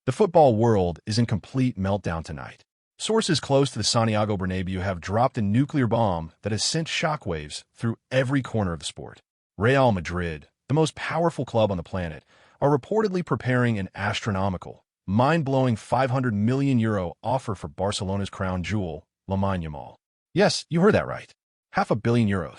The football world is in complete meltdown tonight. Sources close to the Santiago Bernabéu have dropped a nuclear bomb that has sent shockwaves through every corner of the sport. Real Madrid, the most powerful club on the planet, are reportedly preparing an astronomical, mind-blowing €500 million offer for Barcelona's crown jewel, Lamine Yamal. Yes, you heard that right. €500 million.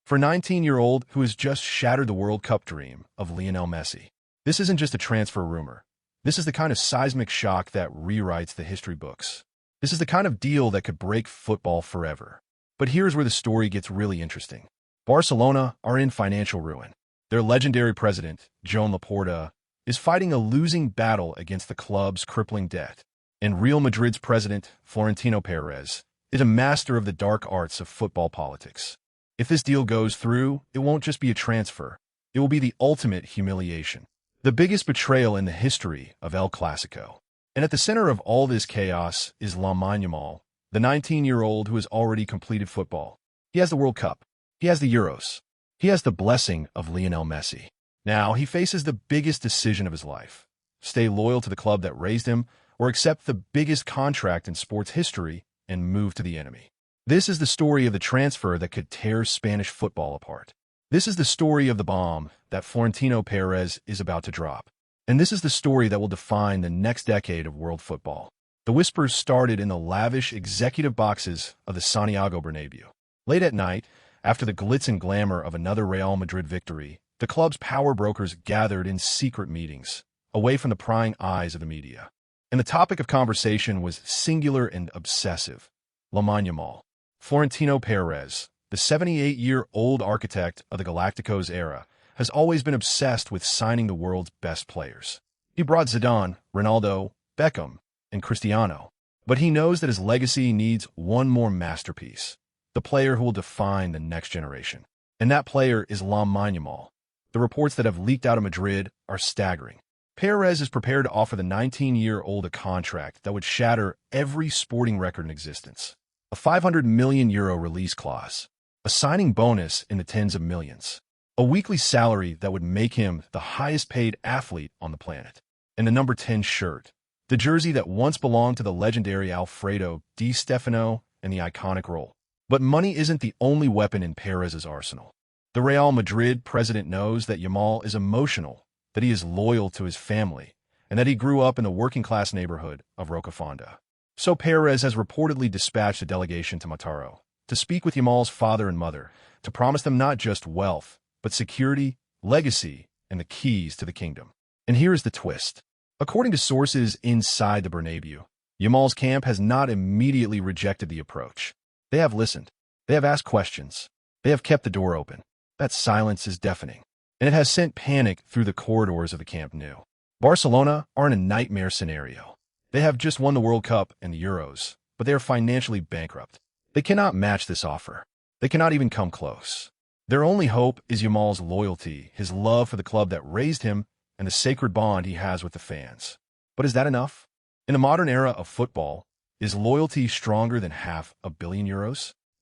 For a 19-year-old who has just shattered the World Cup dream of Lionel Messi. This isn't just a transfer rumor. This is the kind of seismic shock that rewrites the history books. This is the kind of deal that could break football forever. But here's where the story gets really interesting. Barcelona are in financial ruin. Their legendary president, Joan Laporta, is fighting a losing battle against the club's crippling debt. And Real Madrid's president, Florentino Pérez, is a master of the dark arts of football politics. If this deal goes through, it won't just be a transfer. It will be the ultimate humiliation. The biggest betrayal in the history of El Clasico. And at the center of all this chaos is Lamine Yamal, the 19-year-old who has already completed football. He has the World Cup. He has the Euros. He has the blessing of Lionel Messi. Now he faces the biggest decision of his life. Stay loyal to the club that raised him, or accept the biggest contract in sports history and move to the enemy. This is the story of the transfer that could tear Spanish football apart. This is the story of the bomb that Florentino Pérez is about to drop. And this is the story that will define the next decade of world football. The whispers started in the lavish executive boxes of the Santiago Bernabéu. Late at night, after the glitz and glamour of another Real Madrid victory, the club's power brokers gathered in secret meetings, away from the prying eyes of the media. And the topic of conversation was singular and obsessive. Lamine Yamal. Florentino Pérez, the 78-year-old architect of the Galacticos era, has always been obsessed with signing the world's best players. He brought Zidane, Ronaldo, Beckham, and Cristiano. But he knows that his legacy needs one more masterpiece, the player who will define the next generation. And that player is Lamine Yamal. The reports that have leaked out of Madrid are staggering. Pérez is prepared to offer the 19-year-old a contract that would shatter every sporting record in existence. A €500 million release clause. A signing bonus in the tens of millions. A weekly salary that would make him the highest-paid athlete on the planet. And the number 10 shirt. The jersey that once belonged to the legendary Alfredo Di Stefano and the iconic role. But money isn't the only weapon in Pérez's arsenal. The Real Madrid president knows that Yamal is emotional, that he is loyal to his family, and that he grew up in the working-class neighborhood of Rocafonda. So Pérez has reportedly dispatched a delegation to Mataró to speak with Yamal's father and mother, to promise them not just wealth, but security, legacy, and the keys to the kingdom. And here is the twist. According to sources inside the Bernabéu, Yamal's camp has not immediately rejected the approach. They have listened. They have asked questions. They have kept the door open. That silence is deafening, and it has sent panic through the corridors of the Camp Nou. Barcelona are in a nightmare scenario. They have just won the World Cup and the Euros, but they are financially bankrupt. They cannot match this offer. They cannot even come close. Their only hope is Yamal's loyalty, his love for the club that raised him, and the sacred bond he has with the fans. But is that enough? In the modern era of football, is loyalty stronger than €500 million?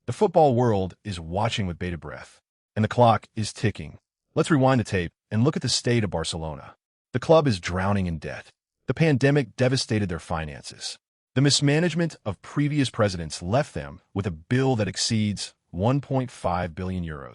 The football world is watching with bated breath, and the clock is ticking. Let's rewind the tape and look at the state of Barcelona. The club is drowning in debt. The pandemic devastated their finances. The mismanagement of previous presidents left them with a bill that exceeds €1.5 billion.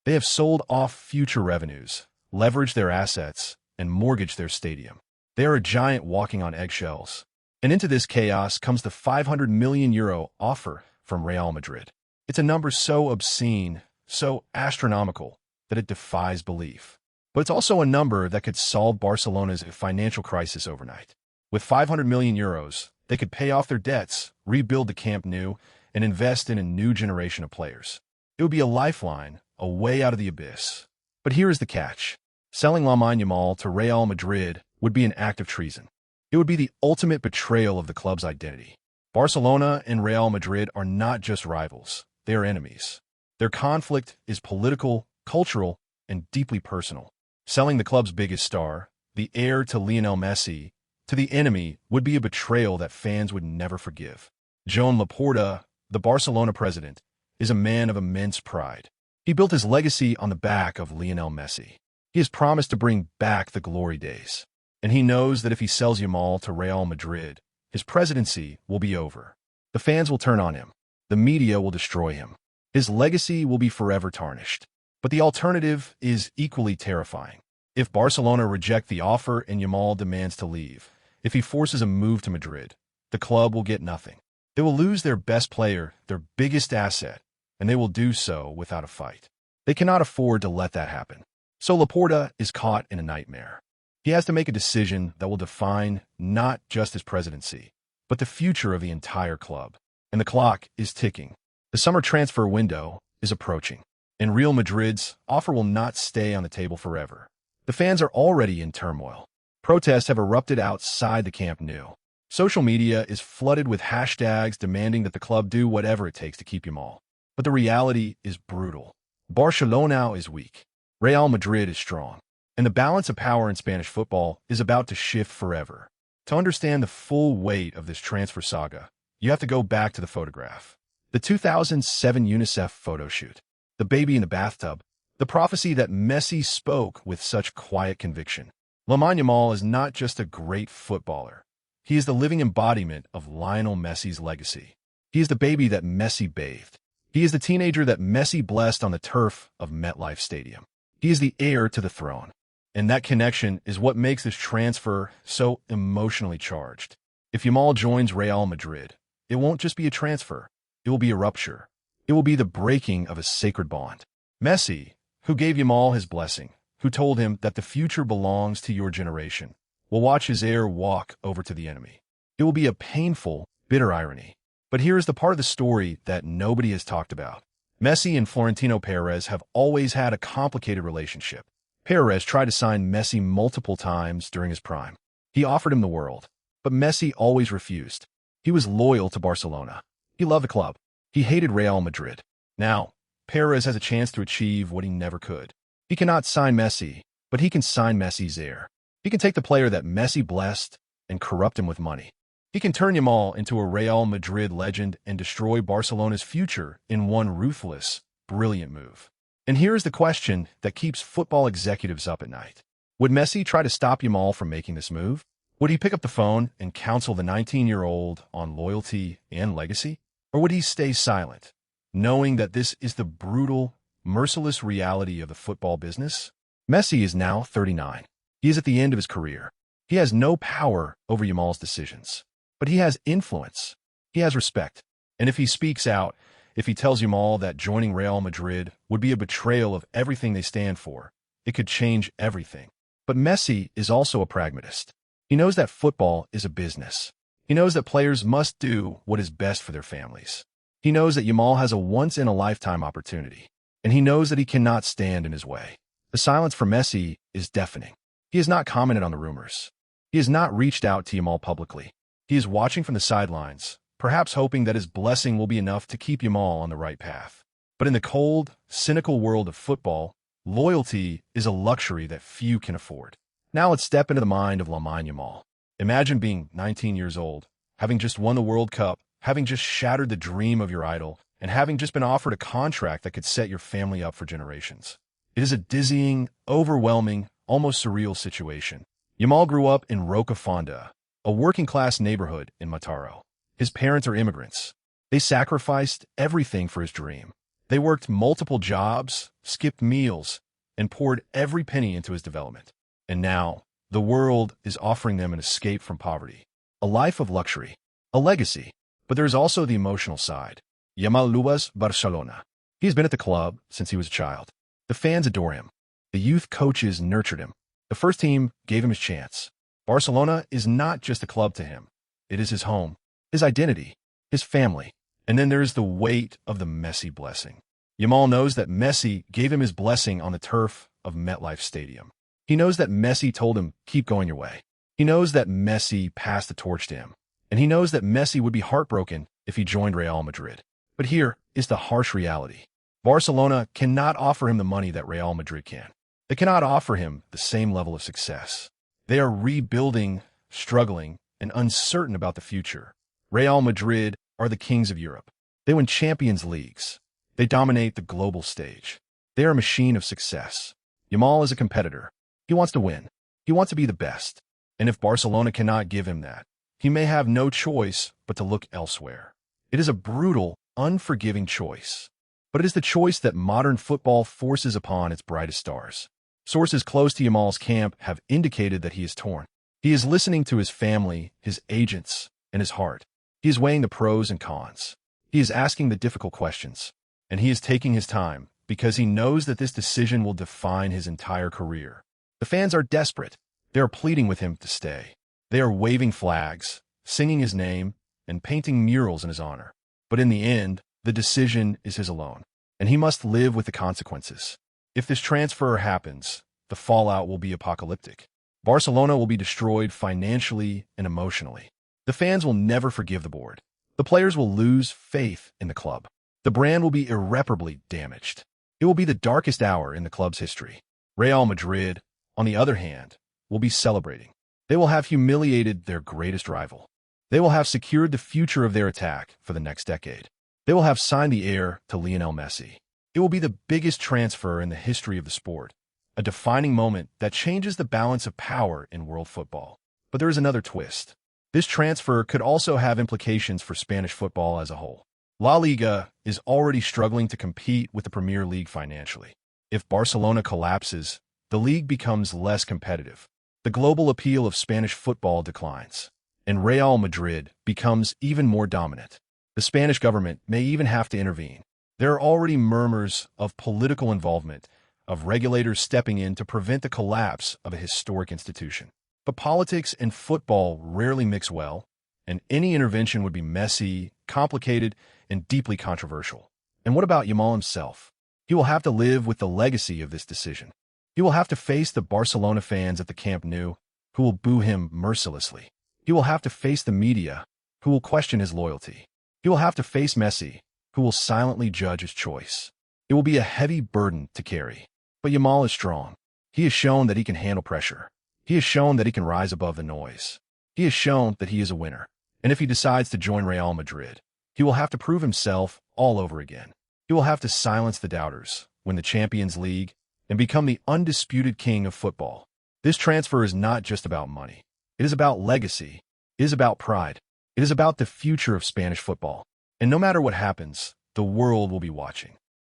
They have sold off future revenues, leveraged their assets, and mortgaged their stadium. They are a giant walking on eggshells. And into this chaos comes the €500 million offer from Real Madrid. It's a number so obscene, so astronomical, that it defies belief. But it's also a number that could solve Barcelona's financial crisis overnight. With €500 million, they could pay off their debts, rebuild the Camp Nou, and invest in a new generation of players. It would be a lifeline, a way out of the abyss. But here is the catch. Selling Lamine Yamal to Real Madrid would be an act of treason. It would be the ultimate betrayal of the club's identity. Barcelona and Real Madrid are not just rivals, they are enemies. Their conflict is political, cultural, and deeply personal. Selling the club's biggest star, the heir to Lionel Messi, to the enemy would be a betrayal that fans would never forgive. Joan Laporta, the Barcelona president, is a man of immense pride. He built his legacy on the back of Lionel Messi. He has promised to bring back the glory days. and he knows that if he sells Yamal to Real Madrid, his presidency will be over. The fans will turn on him. The media will destroy him. His legacy will be forever tarnished. But the alternative is equally terrifying. If Barcelona reject the offer and Yamal demands to leave, if he forces a move to Madrid, the club will get nothing. They will lose their best player, their biggest asset, and they will do so without a fight. They cannot afford to let that happen. So Laporta is caught in a nightmare. He has to make a decision that will define not just his presidency, but the future of the entire club. And the clock is ticking. The summer transfer window is approaching, and Real Madrid's offer will not stay on the table forever. The fans are already in turmoil. Protests have erupted outside the Camp Nou. Social media is flooded with hashtags demanding that the club do whatever it takes to keep Yamal. But the reality is brutal. Barcelona is weak. Real Madrid is strong. And the balance of power in Spanish football is about to shift forever. To understand the full weight of this transfer saga, you have to go back to the photograph. The 2007 UNICEF photo shoot. The baby in the bathtub. The prophecy that Messi spoke with such quiet conviction. Lamine Yamal is not just a great footballer. He is the living embodiment of Lionel Messi's legacy. He is the baby that Messi bathed. He is the teenager that Messi blessed on the turf of MetLife Stadium. He is the heir to the throne. And that connection is what makes this transfer so emotionally charged. If Yamal joins Real Madrid, it won't just be a transfer. It will be a rupture. It will be the breaking of a sacred bond. Messi, who gave Yamal his blessing, who told him that the future belongs to your generation, will watch his heir walk over to the enemy. It will be a painful, bitter irony. But here is the part of the story that nobody has talked about. Messi and Florentino Pérez have always had a complicated relationship. Pérez tried to sign Messi multiple times during his prime. He offered him the world, but Messi always refused. He was loyal to Barcelona. He loved the club. He hated Real Madrid. Now, Pérez has a chance to achieve what he never could. He cannot sign Messi, but he can sign Messi's heir. He can take the player that Messi blessed and corrupt him with money. He can turn Yamal into a Real Madrid legend and destroy Barcelona's future in one ruthless, brilliant move. And here's the question that keeps football executives up at night. Would Messi try to stop Yamal from making this move? Would he pick up the phone and counsel the 19-year-old on loyalty and legacy? Or would he stay silent, knowing that this is the brutal, merciless reality of the football business? Messi is now 39. He is at the end of his career. He has no power over Yamal's decisions, but he has influence. He has respect. And if he speaks out, if he tells Yamal that joining Real Madrid would be a betrayal of everything they stand for, it could change everything. But Messi is also a pragmatist. He knows that football is a business. He knows that players must do what is best for their families. He knows that Yamal has a once-in-a-lifetime opportunity, and he knows that he cannot stand in his way. The silence for Messi is deafening. He has not commented on the rumors. He has not reached out to Yamal publicly. He is watching from the sidelines, perhaps hoping that his blessing will be enough to keep Yamal on the right path. But in the cold, cynical world of football, loyalty is a luxury that few can afford. Now let's step into the mind of Lamine Yamal. Imagine being 19 years old, having just won the World Cup, having just shattered the dream of your idol, and having just been offered a contract that could set your family up for generations. It is a dizzying, overwhelming, almost surreal situation. Yamal grew up in Roca Fonda, a working-class neighborhood in Mataró. His parents are immigrants. They sacrificed everything for his dream. They worked multiple jobs, skipped meals, and poured every penny into his development. And now, the world is offering them an escape from poverty, a life of luxury, a legacy. But there is also the emotional side. Yamal loves Barcelona. He has been at the club since he was a child. The fans adore him. The youth coaches nurtured him. The first team gave him his chance. Barcelona is not just a club to him. It is his home, his identity, his family. And then there is the weight of the Messi blessing. Yamal knows that Messi gave him his blessing on the turf of MetLife Stadium. He knows that Messi told him, keep going your way. He knows that Messi passed the torch to him. And he knows that Messi would be heartbroken if he joined Real Madrid. But here is the harsh reality. Barcelona cannot offer him the money that Real Madrid can. They cannot offer him the same level of success. They are rebuilding, struggling, and uncertain about the future. Real Madrid are the kings of Europe. They win Champions Leagues. They dominate the global stage. They are a machine of success. Yamal is a competitor. He wants to win. He wants to be the best. And if Barcelona cannot give him that, he may have no choice but to look elsewhere. It is a brutal, unforgiving choice. But it is the choice that modern football forces upon its brightest stars. Sources close to Yamal's camp have indicated that he is torn. He is listening to his family, his agents, and his heart. He is weighing the pros and cons. He is asking the difficult questions. And he is taking his time because he knows that this decision will define his entire career. The fans are desperate. They are pleading with him to stay. They are waving flags, singing his name, and painting murals in his honor. But in the end, the decision is his alone, and he must live with the consequences. If this transfer happens, the fallout will be apocalyptic. Barcelona will be destroyed financially and emotionally. The fans will never forgive the board. The players will lose faith in the club. The brand will be irreparably damaged. It will be the darkest hour in the club's history. Real Madrid, on the other hand, will be celebrating. They will have humiliated their greatest rival. They will have secured the future of their attack for the next decade. They will have signed the heir to Lionel Messi. It will be the biggest transfer in the history of the sport, a defining moment that changes the balance of power in world football. But there is another twist. This transfer could also have implications for Spanish football as a whole. La Liga is already struggling to compete with the Premier League financially. If Barcelona collapses, the league becomes less competitive. The global appeal of Spanish football declines, and Real Madrid becomes even more dominant. The Spanish government may even have to intervene. There are already murmurs of political involvement, of regulators stepping in to prevent the collapse of a historic institution. But politics and football rarely mix well, and any intervention would be messy, complicated, and deeply controversial. And what about Yamal himself? He will have to live with the legacy of this decision. He will have to face the Barcelona fans at the Camp Nou, who will boo him mercilessly. He will have to face the media, who will question his loyalty. He will have to face Messi, who will silently judge his choice. It will be a heavy burden to carry. But Yamal is strong. He has shown that he can handle pressure. He has shown that he can rise above the noise. He has shown that he is a winner. And if he decides to join Real Madrid, he will have to prove himself all over again. He will have to silence the doubters, win the Champions League, and become the undisputed king of football. This transfer is not just about money. It is about legacy. It is about pride. It is about the future of Spanish football. And no matter what happens, the world will be watching.